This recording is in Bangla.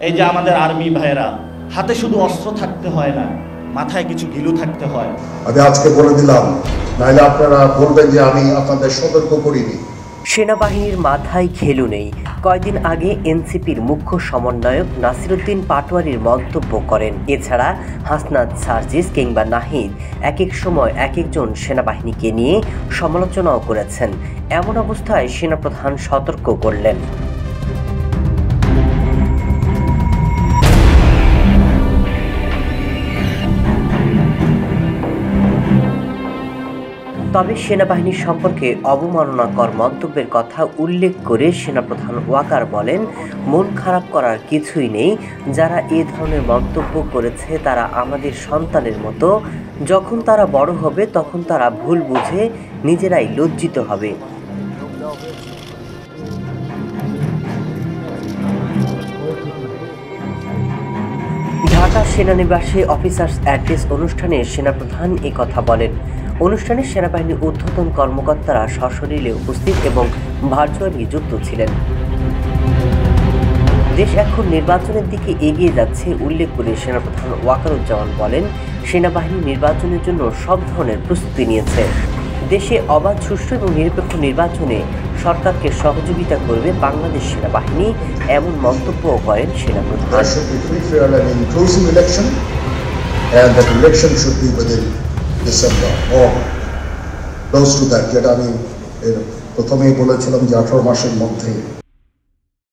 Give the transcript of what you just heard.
এই যে আমাদের আর্মি ভাইয়েরা, হাতে শুধু অস্ত্র থাকতে হয় না, মাথায় কিছু গিলু থাকতে হয়। আমি আজকে বলে দিলাম, নাইলে আপনারা বলবেন যে আমি আপনাদের সতর্ক করিনি। সেনাবাহিনীর মাথায় ঘেলু নেই। কয়েকদিন আগে এনসিপির মুখ্য সমন্বয়ক নাসিরুদ্দিন পাটোয়ারির মন্তব্য করেন। এছাড়া হাসনাত, সার্জিস কিংবা নাহিদ এক এক সময় এক একজন সেনাবাহিনীকে নিয়ে সমালোচনাও করেছেন। এমন অবস্থায় সেনাপ্রধান সতর্ক করলেন, তবে সেনাবাহিনীর সম্পর্কে অবমাননাকর মন্তব্যের কথা উল্লেখ করে সেনাপ্রধান ওয়াকার বলেন, মন খারাপ করার কিছুই নেই। যারা এ ধরনের মন্তব্য করেছে তারা আমাদের সন্তানের মতো। যখন তারা বড় হবে তখন তারা ভুল বুঝে নিজেরাই লজ্জিত হবে। ঢাকা সেনানিবাসে অফিসার্স অ্যাড্রেস অনুষ্ঠানে সেনাপ্রধান এ কথা বলেন। অনুষ্ঠানে সেনাবাহিনীর ঊর্ধ্বতন কর্মকর্তারা সশরীরে উপস্থিত এবং ভার্চুয়ালি যুক্ত ছিলেন। দেশ এখন নির্বাচনের দিকে এগিয়ে যাচ্ছে উল্লেখ করে সেনাপ্রধান ওয়াকারুজ্জামান বলেন, সেনাবাহিনী নির্বাচনের জন্য সব ধরনের প্রস্তুতি নিয়েছে। দেশে অবাধ, সুষ্ঠু এবং নিরপেক্ষ নির্বাচনে সরকারকে সহযোগিতা করবে বাংলাদেশ সেনাবাহিনী, এমন মন্তব্যও করেন সেনাপ্রধান। যেটা আমি প্রথমেই বলেছিলাম যে 18 মাসের মধ্যে